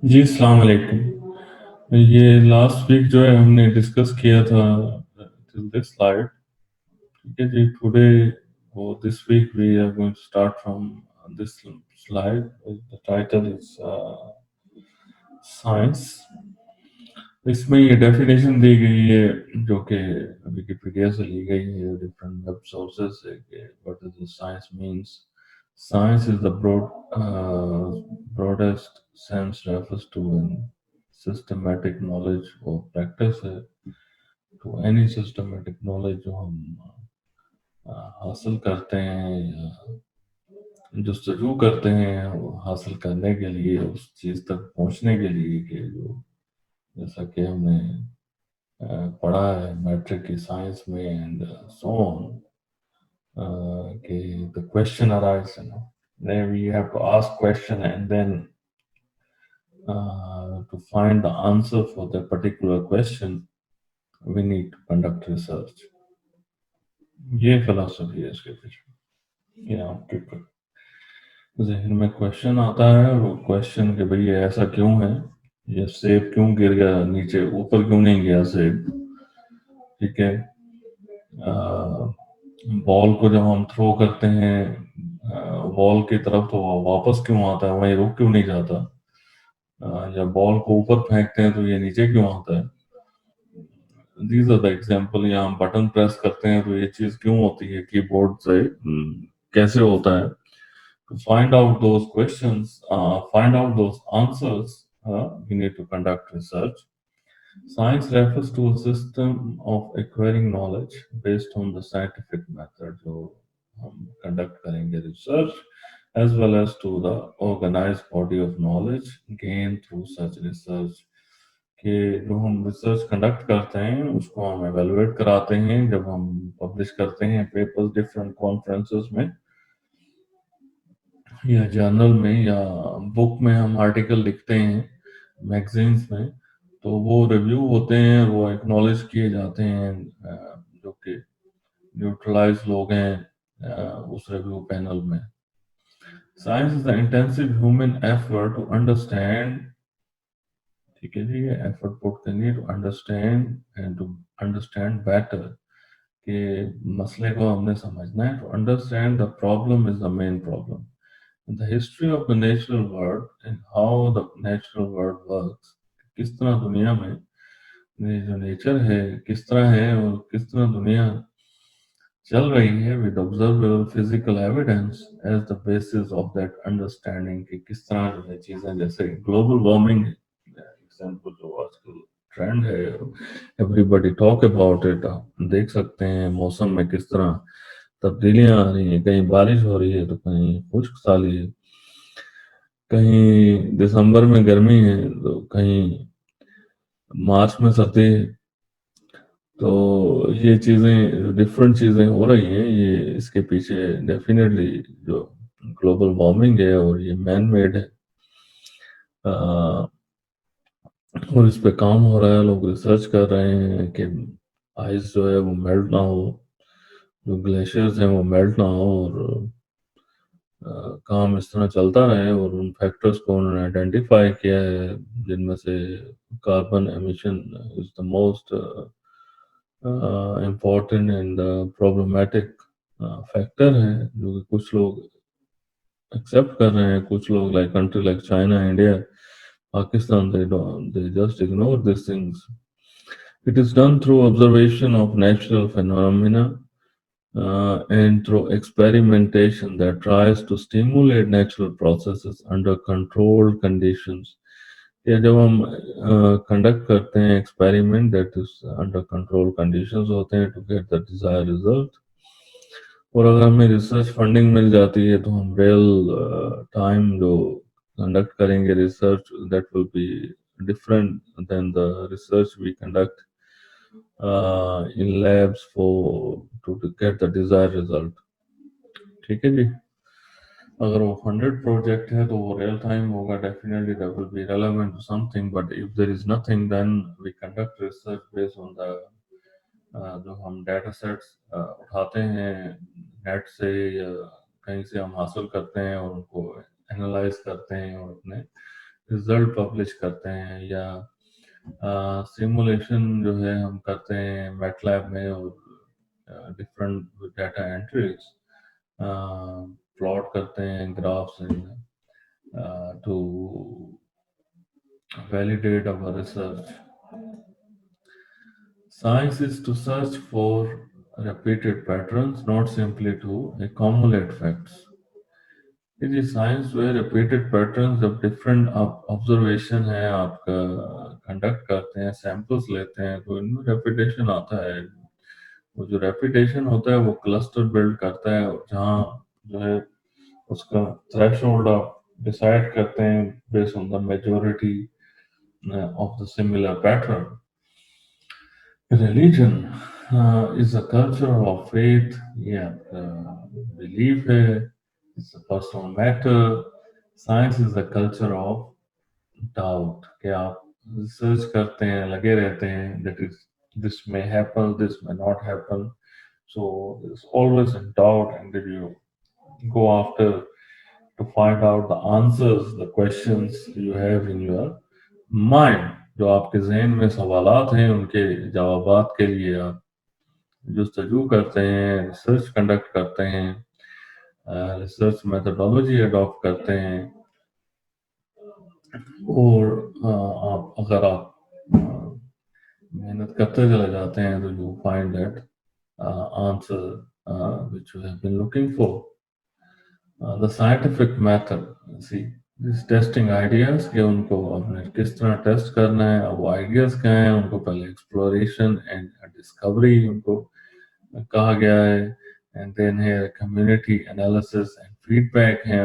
जी, अस्सलाम वालेकुम। ये लास्ट वीक जो है हमने डिस्कस किया था till this slide। ठीक है जी, today or this week we are going to start from this slide. The title is science। इसमें ये डेफिनेशन दी गई है जो कि विकिपीडिया से ली गई है, डिफरेंट वेब सोर्सेज से, कि what is science means. Science is the broadest sense refers to an systematic knowledge or practice है, to any systematic knowledge जो हम हासिल करते हैं या जस्तजू करते हैं वो हासिल करने के लिए, उस चीज तक पहुंचने के लिए, कि जो जैसा कि हमने पढ़ा है मैट्रिक की साइंस में एंड सो ऑन, कि the question arise, then we have to ask question and then to find the answer for the particular question we need to conduct research। ये फिलोसफी है इसके पीछे। या आपके जहन में क्वेश्चन आता है, वो क्वेश्चन कि भाई ये ऐसा क्यों है, ये सेब क्यों गिर गया नीचे, ऊपर क्यों नहीं गया सेब। ठीक है, बॉल को जब हम थ्रो करते हैं बॉल की तरफ, तो वो वापस क्यों आता है, वहीं रुक क्यों नहीं जाता। या बॉल को ऊपर फेंकते हैं तो ये नीचे क्यों आता है। These are the example. या हम बटन प्रेस करते हैं तो ये चीज क्यों होती है कीबोर्ड से, कैसे होता है। To find out those questions, find out those answers, we need to conduct research। Science refers to a system of acquiring knowledge based on the scientific method जो हम conduct करेंगे research, as well as to the organized body of knowledge gained through such research। कि जो हम research conduct करते हैं उसको हम एवेलुएट कराते हैं जब हम पब्लिश करते हैं पेपर्स डिफरेंट कॉन्फ्रेंसेस में या जर्नल में या बुक में, हम आर्टिकल लिखते हैं मैगजीन्स में, तो वो रिव्यू होते हैं, वो एक्नॉलेज किए जाते हैं जो कि न्यूट्रलाइज लोग हैं उस रिव्यू पैनल में। Science is the intensive human effort to understand. ठीक है जी, ये एफर्ट पुट करेंगे to understand and to understand better, कि मसले को हमने समझना है। To understand the problem is the main problem. The history of the natural world and how the natural world works। किस तरह दुनिया में ये जो नेचर है किस तरह है और किस तरह दुनिया चल रही है, with observable physical evidence as the basis of that understanding, कि किस तरह जो है चीजें, जैसे ग्लोबल वार्मिंग एग्जाम्पल जो आजकल ट्रेंड है, एवरीबडी टॉक अबाउट इट। आप देख सकते हैं मौसम में किस तरह तब्दीलियां आ रही हैं, कहीं बारिश हो रही है तो कहीं खुश्क साली है, कहीं दिसंबर में गर्मी है तो कहीं मार्च में सर्दी है। तो ये चीजें डिफरेंट चीजें हो रही हैं, ये इसके पीछे डेफिनेटली जो ग्लोबल वार्मिंग है और ये मैन मेड है। और इस पे काम हो रहा है, लोग रिसर्च कर रहे हैं कि आइस जो है वो मेल्ट ना हो, जो ग्लेशियर्स हैं वो मेल्ट ना हो, और काम इस तरह चलता रहे। और उन फैक्टर्स को उन्होंने आइडेंटिफाई किया है जिनमें से carbon emission is the most important and problematic factor है, जो कि कुछ लोग एक्सेप्ट कर रहे हैं, कुछ लोग like country like China, India, Pakistan, they just ignore these things। It is done through observation of natural phenomena and through experimentation that tries to stimulate natural processes under controlled conditions। या जब हम conduct करते हैं experiment that is under control conditions होते हैं to get the desired result. और अगर हमें रिसर्च फंडिंग मिल जाती है तो हम रियल टाइम जो कंडक्ट करेंगे research, that will be different than the research we conduct in labs for to get the desired result. ठीक है जी, अगर वो फंडेड प्रोजेक्ट है तो वो रियल टाइम होगा, definitely that will be relevant to something. But if there is nothing then we conduct research based on the जो हम डाटा सेट्स उठाते हैं नेट से या कहीं से हम हासिल करते हैं और उनको एनालाइज करते हैं और अपने रिजल्ट पब्लिश करते हैं, या सिमुलेशन जो है हम करते हैं मैटलैब में, और डिफरेंट डाटा एंट्रीज प्लॉट करते हैं graphs to validate our research. Science is to search for repeated patterns, not simply to accumulate facts. ये जी साइंस जो है रिपीटेड पैटर्न, जब डिफरेंट आप ऑब्जर्वेशन है आपका कंडक्ट करते हैं, सैंपल्स लेते हैं, तो इनमें रेपिटेशन आता है। वो जो रेपिटेशन होता है वो क्लस्टर बिल्ड करता है, और जहाँ जो है उसका थ्रेशोल्ड आप डिसाइड करते हैं based on the majority of the similar pattern. Religion is a culture of faith, yeah, belief है, it's a personal matter. Science is the culture of doubt, कि आप रिसर्च करते हैं, लगे रहते हैं, that is, this may happen, this may not happen. So there's always a doubt, and then you go after to find out the answers, the questions you have in your mind. जो आपके जहन में सवालात हैं उनके जवाबात के लिए आप जस्तजू करते हैं, रिसर्च कंडक्ट करते हैं, रिसर्च मेथोडोलॉजी अडॉप्ट करते हैं, और आप अगर आप मेहनत करते चले जाते हैं तो you find that answer which you have been looking for. The scientific method, see, this testing ideas, कि उनको आपने किस तरह टेस्ट करना है, वो आइडियाज क्या हैं, उनको पहले एक्सप्लोरेशन एंड डिस्कवरी उनको कहा गया है, एंड देन है कम्युनिटी एनालिसिस एंड फीडबैक है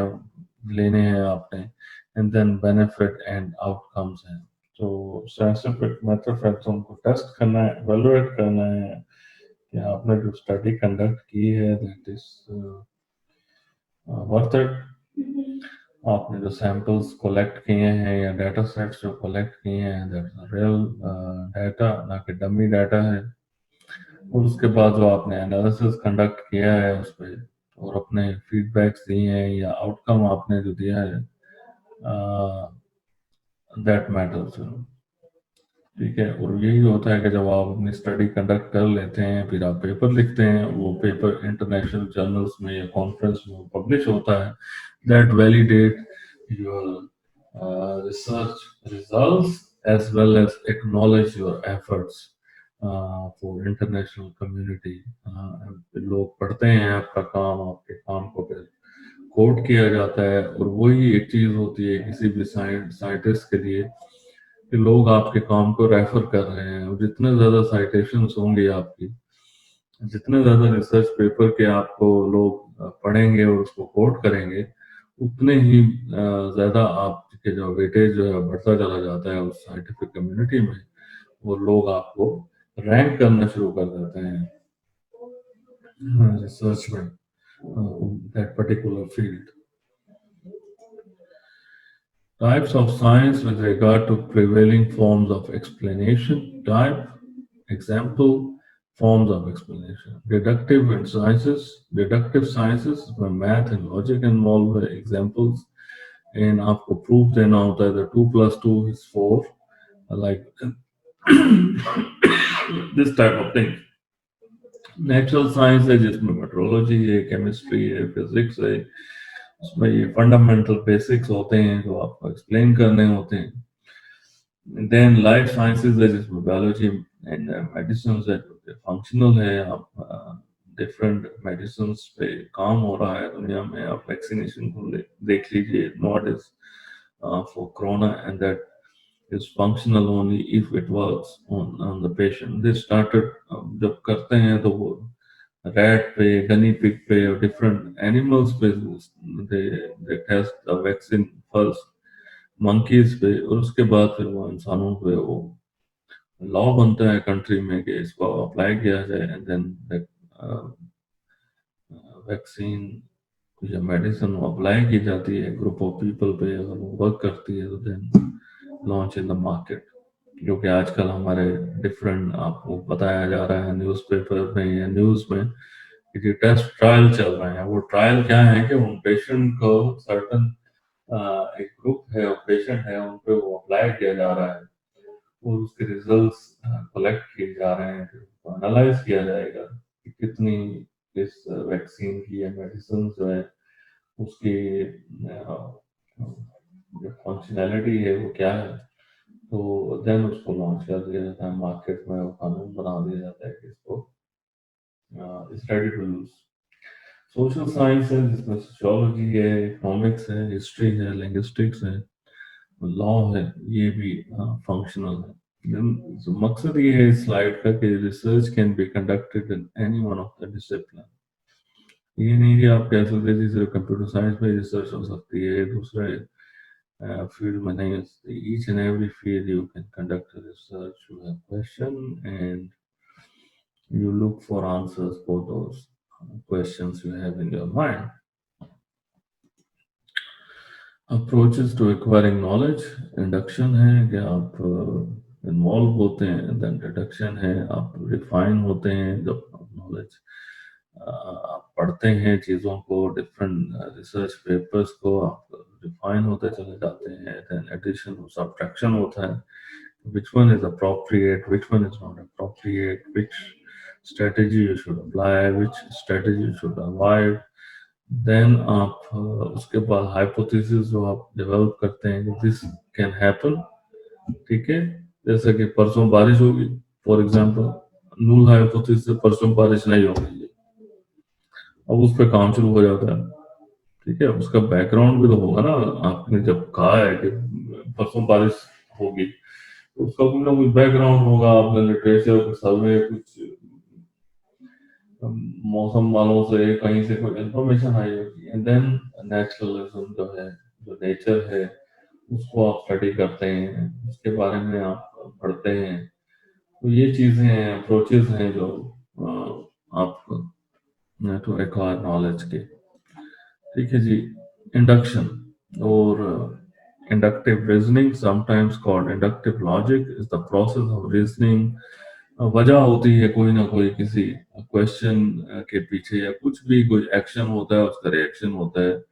लेने हैं आपने, and then benefit and outcomes हैं। तो साइंटिफिक मेथड है तो उनको टेस्ट करना है, एवेलुएट करना है कि आपने जो स्टडी कंडक्ट की है दैट इज वर्थ इट। आपने जो सैंपल्स कलेक्ट किए हैं या डाटा सेट्स जो कलेक्ट किए हैं दैट्स रियल डाटा, ना कि डमी डाटा है। और उसके बाद जो आपने एनालिसिस कंडक्ट किया है उस पर, और अपने फीडबैक्स दिए हैं या आउटकम आपने जो दिया है, दैट मैटर्स। ठीक है, और यही होता है कि जब आप अपनी स्टडी कंडक्ट कर लेते हैं, फिर आप पेपर लिखते हैं, वो पेपर इंटरनेशनल जर्नल्स में या कॉन्फ्रेंस में पब्लिश होता है, that validate your research results as well as acknowledge your efforts for international community. लोग पढ़ते हैं आपका काम, आपके काम को फिर कोट किया जाता है, और वही एक चीज होती है किसी भी साइंटिस्ट के लिए कि लोग आपके काम को रेफर कर रहे हैं, और जितने ज्यादा साइटेशंस होंगे आपकी, जितने ज्यादा रिसर्च पेपर के आपको लोग पढ़ेंगे और उसको कोट करेंगे, उतने ही ज्यादा आपके जो वेटेज जो है बढ़ता चला जाता है उस साइंटिफिक कम्युनिटी में, वो लोग आपको रैंक करना शुरू कर देते हैं रिसर्च में, that particular field. Types of science with regard to prevailing forms of explanation. Type, example, forms of explanation. Deductive and sciences. Deductive sciences में math and logic involved है, examples, and आपको proof देना होता है that 2 plus 2 is 4, like this type of thing. Natural science है जिसमें meteorology है, chemistry है, physics है, उसमें ये फंडामेंटल बेसिक्स होते हैं जो आपको एक्सप्लेन करने होते हैं। देन लाइफ साइंसेज है जिसमें बायोलॉजी एंड मेडिसिन है, फंक्शनल है, आप डिफरेंट मेडिसिन पे काम हो रहा है दुनिया में, आप वैक्सीनेशन को देख लीजिए, not is for corona, and that is functional only if it works on the patient. They started जब करते हैं तो वो रैट पे, गनी पिग पे और डिफरेंट एनिमल्स पे they test the vaccine first, monkeys पे, और उसके बाद फिर वो इंसानों पे वो लॉ बनता है कंट्री में कि इसको अप्लाई किया जाए, एंड देन वैक्सीन या मेडिसिन अप्लाई की जाती है ग्रुप ऑफ पीपल पे, अगर वो वर्क करती है तो then launch in the market. जो कि आजकल हमारे डिफरेंट आपको बताया जा रहा है न्यूज़पेपर में या न्यूज़ में कि टेस्ट ट्रायल चल रहे हैं। वो ट्रायल क्या है कि उन पेशेंट को सर्टन एक ग्रुप है और पेशेंट है, उन पे वो अप्लाई किया जा रहा है और उसके रिजल्ट्स कलेक्ट किए जा रहे हैं, फिर एनालाइज किया जाएगा कि कितनी इस वैक्सीन की या मेडिसिन जो है उसकी जो फंक्शनैलिटी है वो क्या है। तो देन उसको लॉन्च कर दिया जाता है मार्केट में, वो कानून बना दिया जाता है कि इसको is ready to use. Social science है जिसमें सोशियोलॉजी है, इकोनॉमिक्स है, हिस्ट्री है, लिंग्विस्टिक्स है, लॉ है, ये भी फंक्शनल है। Then, so मकसद ये है इस स्लाइड का कि research can be conducted in any one of the discipline. ये नहीं कि आप कह सकते जी सिर्फ कंप्यूटर साइंस में रिसर्च हो सकती है, दूसरे फील्ड में नहीं हो सकती। Each and every field you can conduct research, you have question and you look for answers for those questions you have in your mind. Approaches to acquiring knowledge, induction है कि आप इन्वॉल्व होते हैं, then deduction है आप refine होते हैं जब नॉलेज आप पढ़ते हैं चीज़ों को, डिफरेंट रिसर्च पेपर्स को आप रिफाइन होते चले जाते हैं, देन एडिशन और सब्ट्रैक्शन होता है, which one is appropriate, which one is not appropriate, which strategy you should apply, which strategy you should avoid. Then आप उसके बाद हाइपोथेसिस जो आप डेवलप करते हैं कि दिस कैन हैपन, ठीक है, जैसे कि परसों बारिश होगी फॉर एग्जांपल, नूल हाइपोथेसिस से परसों बारिश नहीं होगी, अब उस पर काम शुरू हो जाता है, ठीक है, उसका बैकग्राउंड भी तो होगा ना। आपने जब कहा है कि परसों बारिश होगी तो उसका कुछ ना कुछ बैकग्राउंड होगा, आपने लिटरेचर कुछ सर्वे कुछ मौसम वालों से कहीं से कोई इंफॉर्मेशन आई होगी, एंड देन नेचुरलिज्म जो है, जो नेचर है उसको आप स्टडी करते हैं, उसके बारे में आप पढ़ते हैं। तो ये चीजें हैं, अप्रोचेस हैं जो आप टू एक्वायर नॉलेज के, ठीक है जी। इंडक्शन और inductive reasoning, sometimes called inductive logic, is the process of reasoning. वजह होती है कोई ना कोई किसी क्वेश्चन के पीछे, या कुछ भी कोई एक्शन होता है उसका रिएक्शन होता है,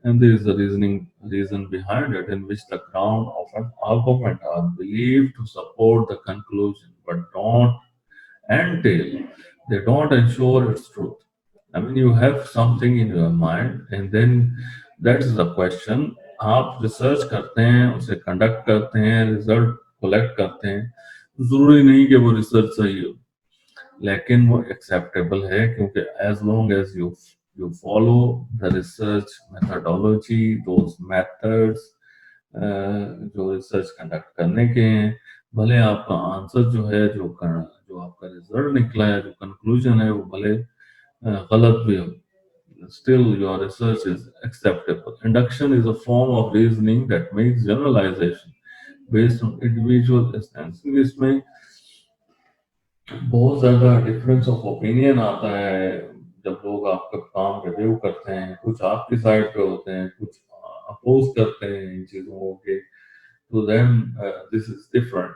and there is a reason behind it in which the ground of an argument are believed to support the conclusion but don't entail, they don't ensure its truth. I mean, you have something in your mind and then that is the question, आप research करते हैं, उसे conduct करते हैं, result collect करते हैं, जरूरी नहीं कि वो रिसर्च सही हो, लेकिन वो एक्सेप्टेबल है क्योंकि as long as you follow the research methodology, those methods जो रिसर्च कंडक्ट करने के हैं, भले आपका आंसर जो है, जो आपका रिजल्ट निकला है, जो कंक्लूजन है, वो भले गलत भी हो, still your research is acceptable. Induction is a form of reasoning that makes generalization based on individual instances. इसमें बहुत ज्यादा डिफरेंस ऑफ ओपिनियन आता है जब लोग आपका काम रिव्यू करते हैं, कुछ आपकी साइड पे होते हैं, कुछ अपोज करते हैं इन चीजों के, तो देन दिस इज डिफरेंट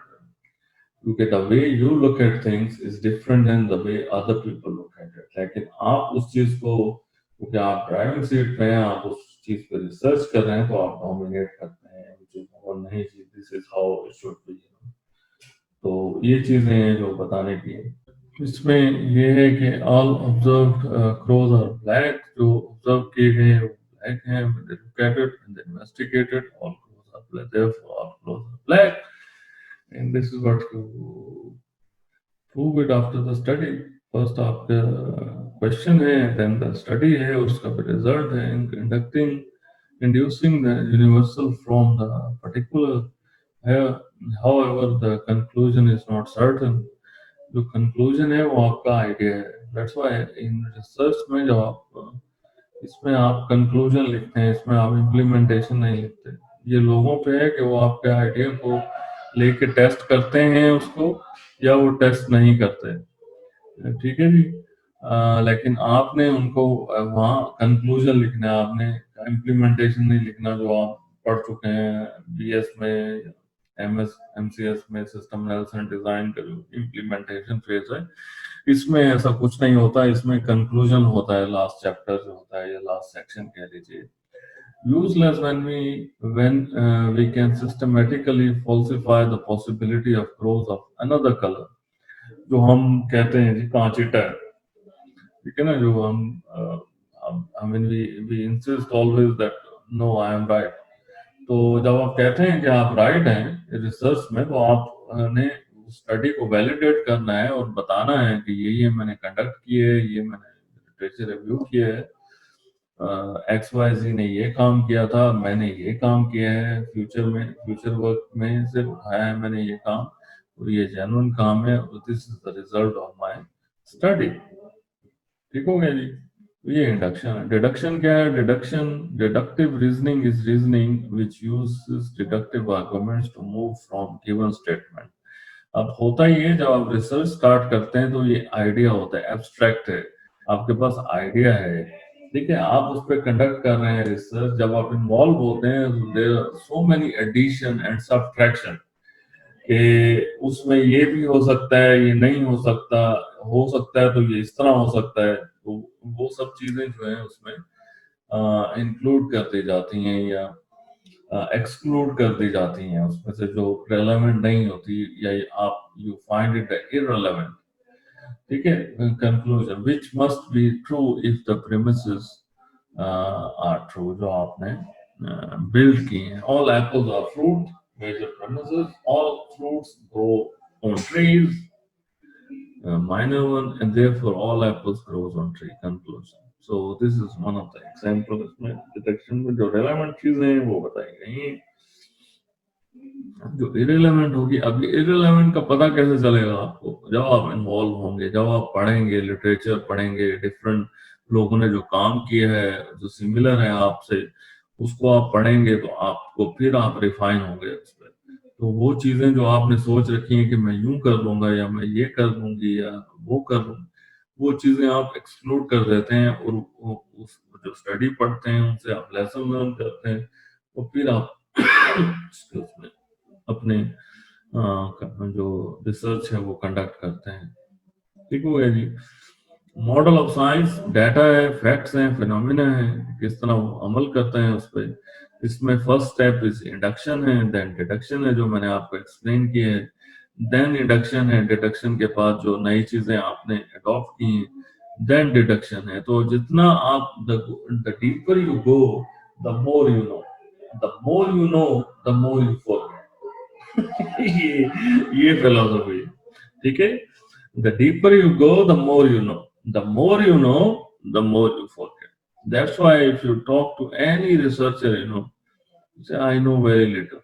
क्योंकि the way you look at things is different than the way other people look at it. लेकिन आप उस चीज को, क्योंकि आप ड्राइविंग सीट पे हैं, आप उस चीज पे रिसर्च कर रहे हैं, तो आप डोमिनेट करते हैं चीजों को, नहीं जी this is how it should be. तो ये चीजें हैं जो बताने की है। इसमें ये है कि all observed crows are black, जो ऑब्जर्व किए गए हैं वो ब्लैक हैं, located and investigated, all crows are black, therefore all crows are black, and this is what you prove it after the study। First आपका क्वेश्चन है, then the study है, उसका फिर रिजल्ट है, in conducting inducing the universal from the particular, however the conclusion is not certain। जो conclusion है वो आपका आइडिया है, दैट्स व्हाई इन रिसर्च में जब आप इसमें आप कंक्लूजन लिखते हैं, इसमें आप इम्प्लीमेंटेशन नहीं लिखते। ये लोगों पे है कि वो आपके आइडिया को लेके टेस्ट करते हैं उसको, या वो टेस्ट नहीं करते, ठीक है जी। लेकिन आपने उनको वहाँ कंक्लूजन लिखना है, आपने इम्प्लीमेंटेशन नहीं लिखना जो आप पढ़ चुके हैं बीएस में, एमएस एमसीएस में, सिस्टम एनालिसिस एंड डिजाइन का जो इम्प्लीमेंटेशन फेज है, इसमें ऐसा कुछ नहीं होता। इसमें कंक्लूजन होता है, लास्ट चैप्टर जो होता है या लास्ट सेक्शन कह लीजिए, Useless when we can systematically falsify the possibility of growth of another color. जो हम कहते हैं जी कांचिटा है, ठीक है ना, जो हम I mean we insist always that no I am right. तो जब आप कहते हैं कि आप राइट हैं रिसर्च में, तो आपने स्टडी को वैलिडेट करना है और बताना है कि ये मैंने कंडक्ट किए है, ये मैंने लिटरेचर रिव्यू किया है, एक्स वाई जी ने ये काम किया था, मैंने ये काम किया है, फ्यूचर वर्क में से उठाया है मैंने ये काम, और ये जेन्युइन काम है, और this is the result of my study. ठीक हो गया जी। तो ये इंडक्शन है। डिडक्शन क्या है? Deduction deductive reasoning is reasoning which uses deductive arguments to move from given statement. अब होता ही है, जब आप रिसर्च स्टार्ट करते हैं तो ये आइडिया होता है, एब्स्ट्रैक्ट है, आपके पास आइडिया है, ठीक है, आप उस पर कंडक्ट कर रहे हैं रिसर्च। जब आप इन्वॉल्व होते हैं, there are so many addition and subtraction, कि उसमें ये भी हो सकता है, ये नहीं हो सकता है तो ये इस तरह हो सकता है, तो वो सब चीजें जो है उसमें इंक्लूड कर दी जाती हैं या एक्सक्लूड कर दी जाती हैं, उसमें से जो रेलेवेंट नहीं होती, या आप यू फाइंड इट इररेलेवेंट, ठीक है। Conclusion which must be true if the premises are true, जो आपने बिल्ड की हैं। All apples are fruit, major premises, all fruits grow on trees, minor one, and therefore all apples grows on tree. Conclusion. So this is one of the examples इसमें detection में जो relevant चीजें हैं वो बताई गई हैं। जो irrelevant होगी, अभी irrelevant का पता कैसे चलेगा आपको? जब आप इन्वॉल्व होंगे, जब आप पढ़ेंगे, लिटरेचर पढ़ेंगे, डिफरेंट लोगों ने जो काम किया है, जो सिमिलर है आपसे, उसको आप पढ़ेंगे, तो आपको फिर आप रिफाइन होंगे उस पर। तो वो चीजें जो आपने सोच रखी हैं कि मैं यूं कर लूंगा, या मैं ये कर लूंगी, या वो कर लूंगी, वो चीजें आप एक्सक्लूड कर देते हैं, और उस जो स्टडी पढ़ते हैं उनसे आप लेसन लर्न करते हैं, तो फिर आप उसमें अपने जो रिसर्च है वो कंडक्ट करते हैं। ठीक हो गया जी। मॉडल ऑफ साइंस डाटा है, फैक्ट्स हैं, फिनोमिना है, किस तरह वो अमल करते हैं उस पर। इसमें फर्स्ट स्टेप इज इंडक्शन है, देन डिडक्शन है, जो मैंने आपको एक्सप्लेन किया है, देन इंडक्शन है, डिडक्शन के बाद जो नई चीजें आपने अडॉप्ट की हैं, देन डिडक्शन है। तो जितना आप the deeper you go, the more you know, the more you know, the more you forget. ये फिलोसफी है, ठीक है। The deeper you go, the more you know. The more you know, the more you forget. That's why if you talk to any researcher, say I know very little.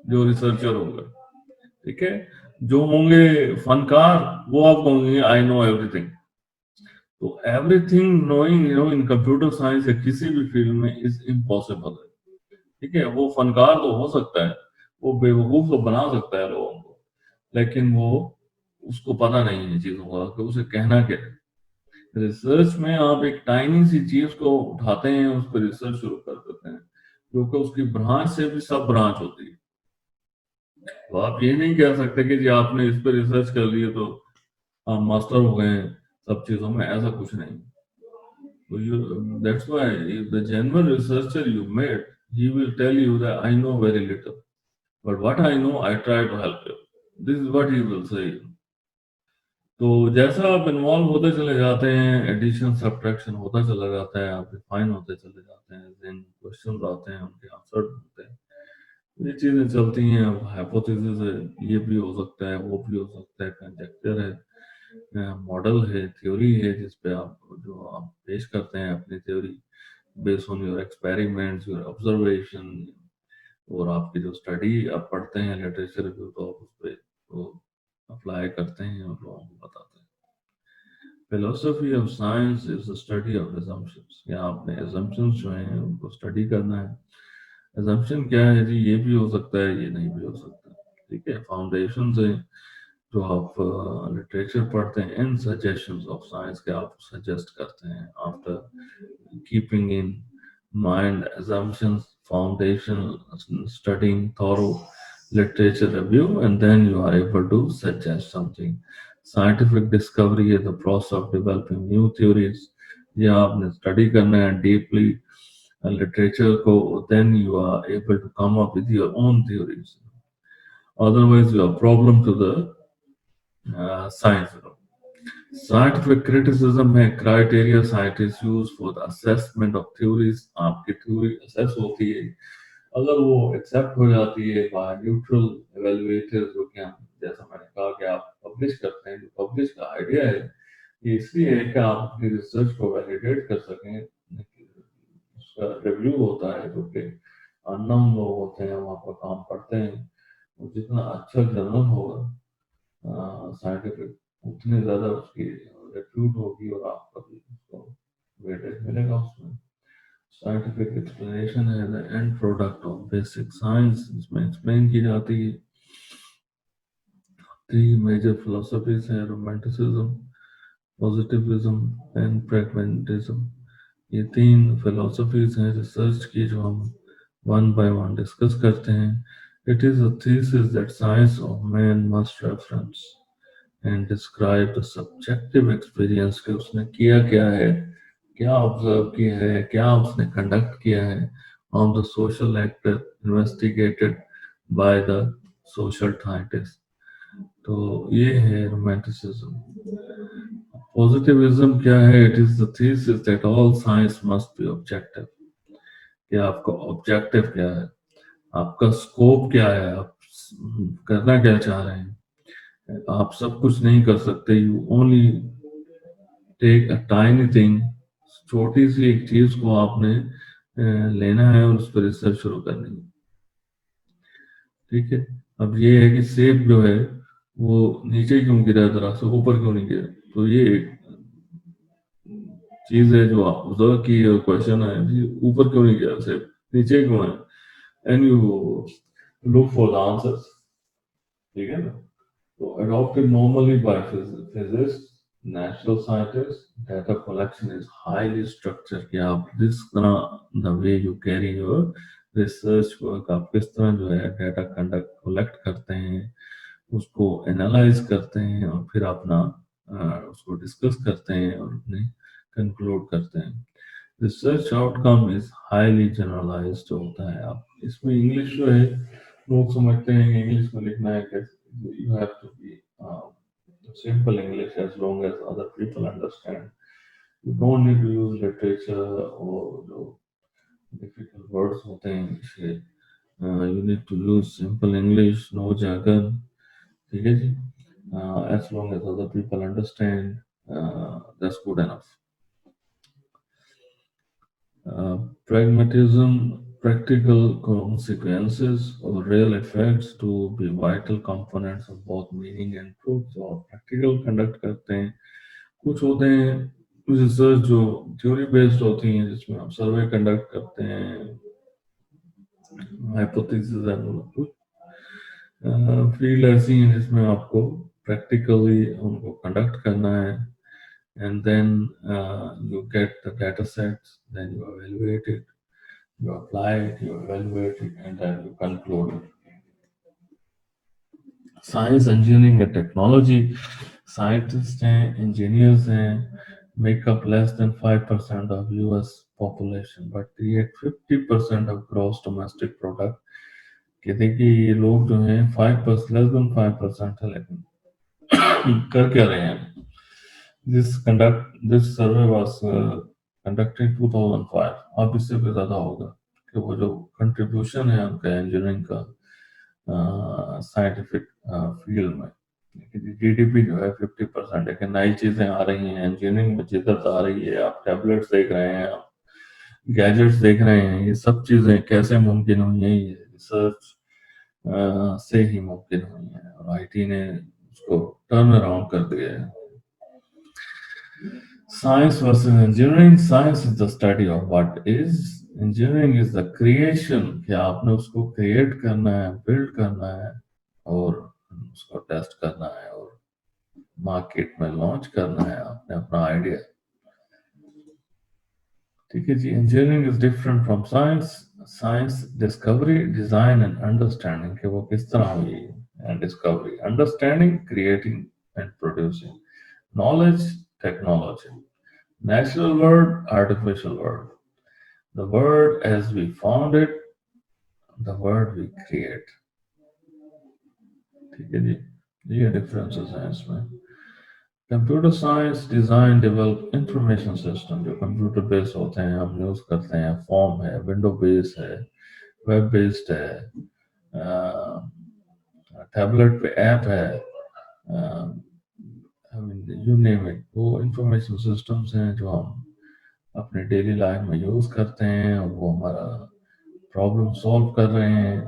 जो researcher होगा, ठीक है, जो होंगे फनकार, वो आपको होंगे आई नो एवरीथिंग। तो एवरीथिंग नोइंग इन कंप्यूटर साइंस या किसी भी फील्ड में इज इम्पॉसिबल है, ठीक है। वो फनकार तो हो सकता है, वो बेवकूफ तो बना सकता है लोगों को, लेकिन वो उसको पता नहीं है चीजों का कि उसे कहना क्या है। रिसर्च में आप एक टाइनी सी चीज को उठाते हैं, उस पर रिसर्च शुरू कर देते हैं, क्योंकि उसकी ब्रांच से भी सब ब्रांच होती है। तो आप ये नहीं कह सकते कि जी आपने इस पर रिसर्च कर लिए तो आप मास्टर हो गए हैं सब चीजों में, ऐसा कुछ नहीं। तो you that's why the genuine researcher you met, he will tell you that I know very little, but what I know I try to help you. This is what he will say. तो जैसा आप involve होते चले जाते हैं, addition subtraction होता चला जाता है, आप रिफाइन होते चले जाते हैं, देन क्वेश्चन आते हैं, उनके आंसर होते हैं, ये चीजें चलती हैं। अब हाइपोथेसिस है, ये भी हो सकता है, वो भी हो सकता है, कंजेक्चर है, मॉडल है, थ्योरी है, जिस पे आप पेश करते हैं अपनी theory based on your experiments, your observation, और आपकी जो स्टडी आप पढ़ते हैं लिटरेचर रिव्यू, तो आप उस पर तो अप्लाई करते हैं और लोगों को बताते हैं। Philosophy of science is the study of assumptions, या आपने assumptions जो हैं उनको स्टडी करना है। assumption क्या है जी? ये भी हो सकता है, ये नहीं भी हो सकता, ठीक है। फाउंडेशन से जो आप लिटरेचर पढ़ते हैं, इन सजेशंस ऑफ साइंस के आप सजेस्ट करते हैं, after keeping in mind assumptions, foundation, studying thorough literature review, and then you are able to suggest something. Scientific discovery is the process of developing new theories. ये आपने study करना है deeply, literature को, then you are able to come up with your own theories. Otherwise, you are problem to the science. Scientific criticism है criteria scientists use for the assessment of theories. आपकी theory assess होती है, अगर वो accept हो जाती है bye neutral एवेलुएटर्स, जो कि हम, जैसा मैंने कहा कि आप पब्लिश करते हैं, जो पब्लिश का आइडिया है ये इसलिए है कि आप अपनी रिसर्च को वैलिडेट कर सकें। उसका रिव्यू होता है जो कि अननोन लोग होते हैं, वो आपका काम पढ़ते हैं, और जितना अच्छा जर्नल होगा साइंटिफिक, उतनी ज्यादा उसकी रिप्यूट होगी और आपका भी उसको वेटेज मिलेगा उसमें। साइंटिफिक एक्सप्लेनेशन है the end product of basic science, इसमें एक्सप्लेन की जाती है। थ्री मेजर फिलोसफीज है, रोमांटिसिज्म, पॉजिटिविज्म एंड प्रैग्मेटिज्म। ये तीन फिलोसफीज हैं रिसर्च की जो हम वन बाय वन डिस्कस करते हैं। It is a thesis that science of man must reference and describe the subjective experience, कि उसने किया क्या है, क्या ऑब्जर्व किया है, क्या उसने कंडक्ट किया है on the social actor investigated by the social scientist. तो ये है रोमांटिसिज्म। पॉजिटिविज्म क्या है? It is the thesis that all science must be objective, कि आपका ऑब्जेक्टिव क्या है, आपका स्कोप क्या है, आप करना क्या चाह रहे हैं। आप सब कुछ नहीं कर सकते, you only take a tiny thing, छोटी सी एक चीज को आपने लेना है और उस पर रिसर्च शुरू करनी है। ठीक है, अब ये है कि सेब जो है वो नीचे क्यों गिरा, जरा से ऊपर क्यों नहीं गिरा, तो ये एक चीज है जो आप ऑब्जर्व की, क्वेश्चन है जी ऊपर क्यों नहीं गिरा सेब, नीचे क्यों है, and you look for the answers. ठीक है ना? So adopted normally by physicists, natural scientists, data collection is highly structured, कि आप जिस तरह the way you carry your research work, आप किस तरह जो है डाटा कंडक्ट कलेक्ट करते हैं, उसको एनालाइज करते हैं और फिर अपना उसको डिस्कस करते हैं और अपने कंक्लूड करते हैं। Research outcome is highly generalised होता है। आप इसमें इंग्लिश जो है, लोग समझते हैं इंग्लिश में लिखना है कैसे, you have to be simple English as long as other people understand. You don't need to use literature or जो difficult words होते हैं English के। You need to use simple English, no jargon। ठीक है जी? As long as other people understand, that's good enough. Pragmatism, practical consequences or real effects to be vital components of both meaning and truth। और practical conduct करते हैं, कुछ होते हैं research जो theory based होती हैं, जिसमें आप सर्वे कंडक्ट करते हैं, हाइपोथेसिस है, कुछ फील्ड ऐसी हैं जिसमें आपको प्रैक्टिकली उनको कंडक्ट करना है, and then you get the data sets, then you evaluate it, you apply it, you evaluate it, and then you conclude it. Science, engineering, and technology, scientists and engineers make up less than 5% of US population, but create 50% of gross domestic product। कि देखिए ये लोग जो हैं 5%, less than 5% है, लेकिन कर क्या रहे हैं। This survey was conducted 2005। अब इससे भी ज्यादा होगा कि वो जो कंट्रीब्यूशन है उनका इंजीनियरिंग का साइंटिफिक फील्ड में, जीडीपी जो है 50% है, कि नई चीजें आ रही हैं इंजीनियरिंग में, जिद्दत आ रही है, आप टैबलेट्स देख रहे हैं, आप गैजेट्स देख रहे हैं, ये सब चीजें कैसे मुमकिन हुई हैं, ये रिसर्च से ही मुमकिन हुई है, और आईटी ने उसको टर्न अराउंड कर दिया है। Science versus engineering, science is the study of what is, engineering is the creation, कि आपने उसको क्रिएट करना है, बिल्ड करना है और उसको टेस्ट करना है और मार्केट में लॉन्च करना है आपने अपना आइडिया। ठीक है जी? Engineering is different from science. Science discovery, design and understanding, कि वो किस तरह हुई, and discovery, understanding, creating and producing, knowledge, technology, natural world, artificial world. The world as we found it, the world we create. ठीक है जी, ये differences हैं इसमें. Computer science design develop information system जो कंप्यूटर बेस्ड होते हैं, हम यूज करते हैं. फॉर्म है, विंडो बेस्ड है, वेब बेस्ड है, टैबलेट पे ऐप है, यू नेम इट. वो इंफॉर्मेशन सिस्टम्स हैं जो हम अपने डेली लाइफ में यूज करते हैं और वो हमारा प्रॉब्लम सॉल्व कर रहे हैं.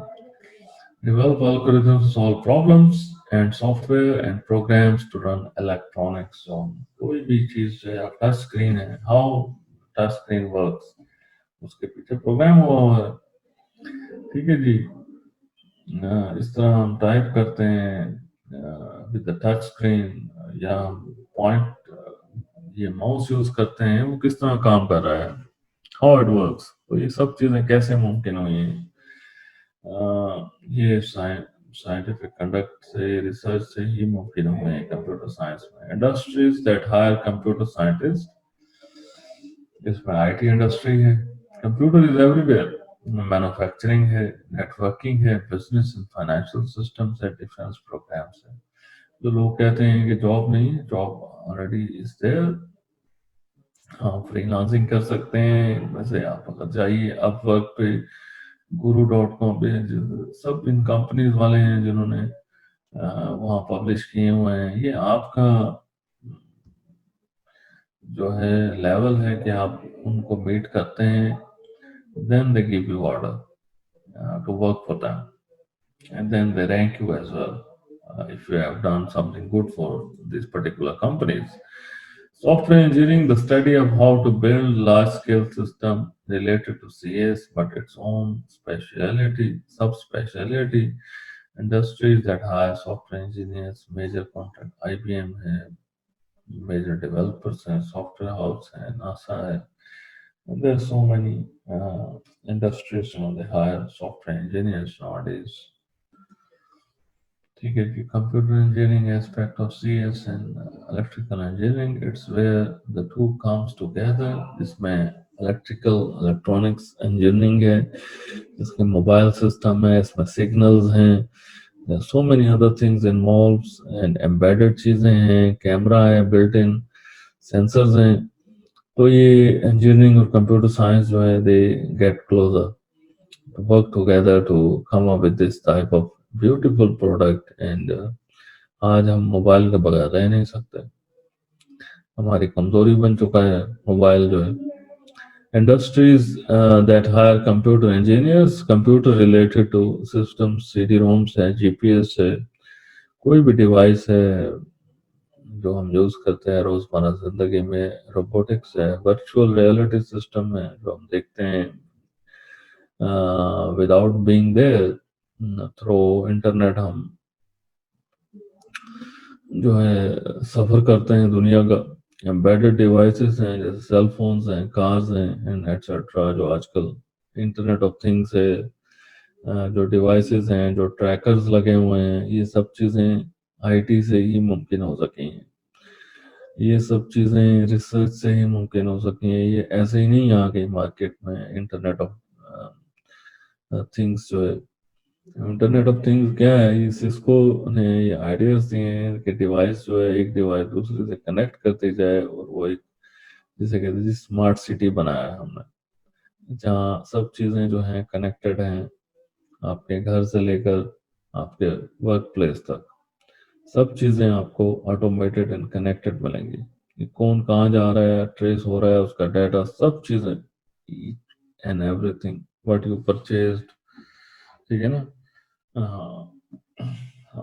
Develop algorithms to solve problems and software and programs to run electronics. So कोई भी चीज जो है टच स्क्रीन है, हाउ टच स्क्रीन वर्क्स, उसके पीछे प्रोग्राम हुआ हुआ है. ठीक है जी. इस तरह हम टाइप करते हैं विद द टच स्क्रीन, या पॉइंट ये माउस यूज करते हैं, वो किस तरह काम कर रहा है, हाउ इट वर्क्स. तो ये सब चीजें कैसे मुमकिन हुई हैं. ये साइंटिफिक कंडक्ट से, रिसर्च से ही मुमकिन हुए हैं कंप्यूटर साइंस में. Industries that hire computer scientist, इसमें आईटी इंडस्ट्री है. Computer is everywhere. मैन्युफैक्चरिंग है, नेटवर्किंग है, बिजनेस एंड फाइनेंशियल सिस्टम्स है, डिफेंस प्रोग्राम्स है. जो लोग कहते हैं कि जॉब नहीं है, जॉब ऑलरेडी इज देयर. हाँ, फ्रीलांसिंग कर सकते हैं. वैसे आप अगर जाइए अपवर्क पे, guru.com पे, सब इन कंपनीज वाले हैं जिन्होंने वहाँ पब्लिश किए हुए हैं. ये आपका जो है लेवल है कि आप उनको मीट करते हैं, then they give you order to work for them, and then they rank you as well if you have done something good for these particular companies. Software engineering, the study of how to build large-scale system related to CS, but its own speciality, subspeciality. Industries that hire software engineers, major contract IBM है, major developers हैं, software house है, NASA है. And there are so many industries, they hire software engineers nowadays. ठीक है कि computer engineering aspect of CS and electrical engineering, it's where the two comes together. इसमें electrical electronics engineering है, इसमें mobile system है, इसमें signals हैं. There are so many other things involved, and embedded चीजें हैं, कैमरा है, built in sensors हैं. तो ये engineering और computer science जो है, they get closer to work together to come up with this type of beautiful product. And आज हम मोबाइल के बगैर रह नहीं सकते. हमारी कमजोरी बन चुका है मोबाइल जो है. Industries that hire computer engineers, computer related to systems, CD-ROMs है, GPS है, कोई भी डिवाइस है जो हम यूज करते हैं रोजमर्रा जिंदगी में. रोबोटिक्स है, वर्चुअल रियलिटी सिस्टम है जो हम देखते हैं without being there through internet. हम जो है सफर करते हैं दुनिया का. एम्बेडेड डिवाइसेस हैं जैसे सेल फोन्स हैं, कार्स हैं, एंड एटसेट्रा. जो आजकल इंटरनेट ऑफ थिंग्स है, जो डिवाइसेस हैं, जो ट्रैकर्स लगे हुए हैं, ये सब चीजें आईटी से ही मुमकिन हो सकी हैं. ये सब चीजें रिसर्च से ही मुमकिन हो सकी हैं. ये ऐसे ही नहीं आ गई मार्केट में. इंटरनेट ऑफ थिंग्स जो है, इंटरनेट ऑफ थिंग्स क्या है, ये सिस्को ने ये आइडियाज दिए हैं कि डिवाइस जो है, एक डिवाइस दूसरे से कनेक्ट करते जाए, और वो एक, जिसे कहते हैं, स्मार्ट सिटी बनाया है हमने, जहाँ सब चीजें जो हैं कनेक्टेड हैं. आपके घर से लेकर आपके वर्क प्लेस तक सब चीजें आपको ऑटोमेटेड एंड कनेक्टेड मिलेंगी. कि कौन कहाँ जा रहा है, ट्रेस हो रहा है, उसका डाटा, सब चीजें, and everything what you purchased. ठीक है ना.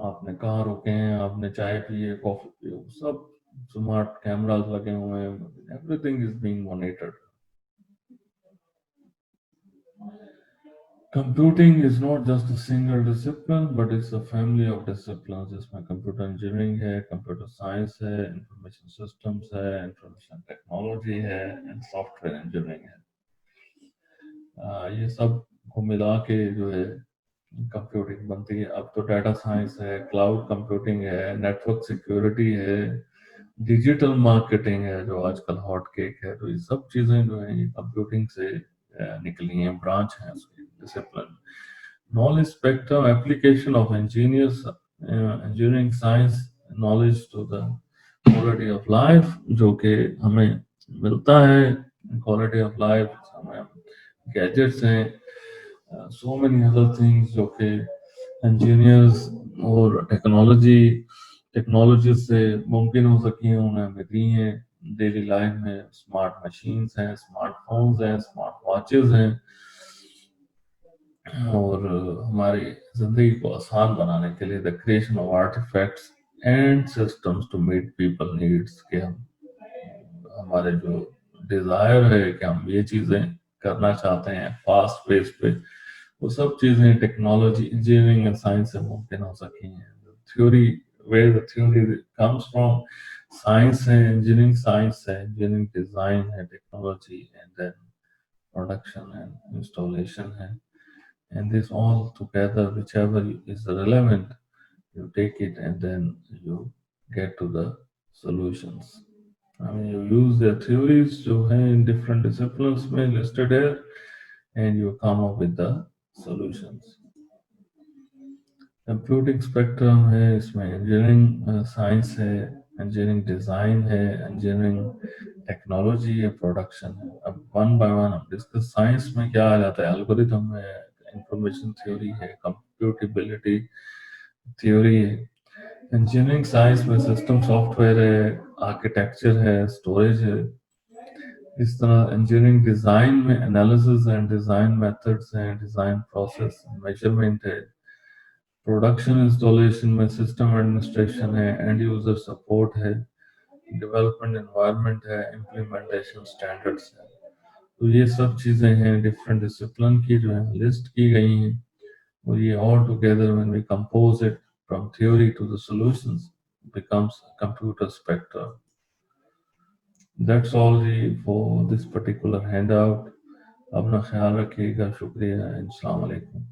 आपने कहाँ रुके हैं, आपने चाय पी है, कॉफी पी है, सब स्मार्ट कैमरास लगे हुए हैं. Everything is being monitored. Computing is not just a single discipline, but it's a family of disciplines. जिसमें कंप्यूटर इंजीनियरिंग है, कंप्यूटर साइंस है, इंफॉर्मेशन सिस्टम्स है, इंफॉर्मेशन टेक्नोलॉजी है, एंड सॉफ्टवेयर इंजीनियरिंग है. ये सब को मिला के जो है कंप्यूटिंग बनती है. अब तो डाटा साइंस है, क्लाउड कंप्यूटिंग है, नेटवर्क सिक्योरिटी है, डिजिटल मार्केटिंग है जो आजकल हॉट केक है. तो ये सब चीजें जो है, ये कंप्यूटिंग से निकली हैं, ब्रांच हैं उसकी discipline. Knowledge spectrum application of engineers, engineering science knowledge to the quality of life, जो कि हमें मिलता है। क्वालिटी ऑफ लाइफ हमें गैजेट्स हैं, सो मेनी अदर थिंग्स जो कि इंजीनियर्स और टेक्नोलॉजी से मुमकिन हो सकी हैं, उन्हें हमें दी हैं डेली लाइफ में। स्मार्ट मशीन्स हैं, स्मार्टफोन्स हैं, स्मार्ट वॉचेस हैं, और हमारी जिंदगी को आसान बनाने के लिए the creation of artefacts and systems to meet people needs, के हम हमारे जो डिजायर है कि हम ये चीजें करना चाहते हैं फास्ट पेस पे, वो सब चीजें टेक्नोलॉजी, इंजीनियरिंग एंड साइंस से मुमकिन हो सकी हैं। Theory, where the theory comes from, science है, इंजीनियरिंग साइंस है, इंजीनियरिंग डिजाइन है, technology, and then production and installation है। And this all together, whichever is relevant, you take it and then you get to the solutions. I mean, you use the theories जो हैं in different disciplines में listed here, and you come up with the solutions. Computing spectrum है, इसमें engineering science है, engineering design है, engineering technology है, production है। अब वन बाय वन हम डिस्कस। साइंस में क्या आ जाता है? एल्गोरिथम है, इंफॉर्मेशन थ्योरी है, कंप्यूटेबिलिटी थ्योरी है। इंजीनियरिंग साइंस में सिस्टम सॉफ्टवेयर है, आर्किटेक्चर है, स्टोरेज है। इस तरह इंजीनियरिंग डिजाइन में एनालिसिस एंड डिजाइन मेथड्स हैं, डिजाइन प्रोसेस, मेजरमेंट है। प्रोडक्शन इंस्टॉलेशन में सिस्टम एडमिनिस्ट्रेशन है, एंड यूजर सपोर्ट है, डेवलपमेंट एनवायरनमेंट है, इम्प्लीमेंटेशन स्टैंडर्ड्स है। तो ये सब चीजें हैं डिफरेंट डिसिप्लिन की जो है लिस्ट की गई हैं, और ये all together when we compose it from theory to the solutions becomes computer spectrum. That's all ji for this particular handout. अपना ख्याल रखिएगा, शुक्रिया, अस्सलाम वालेकुम।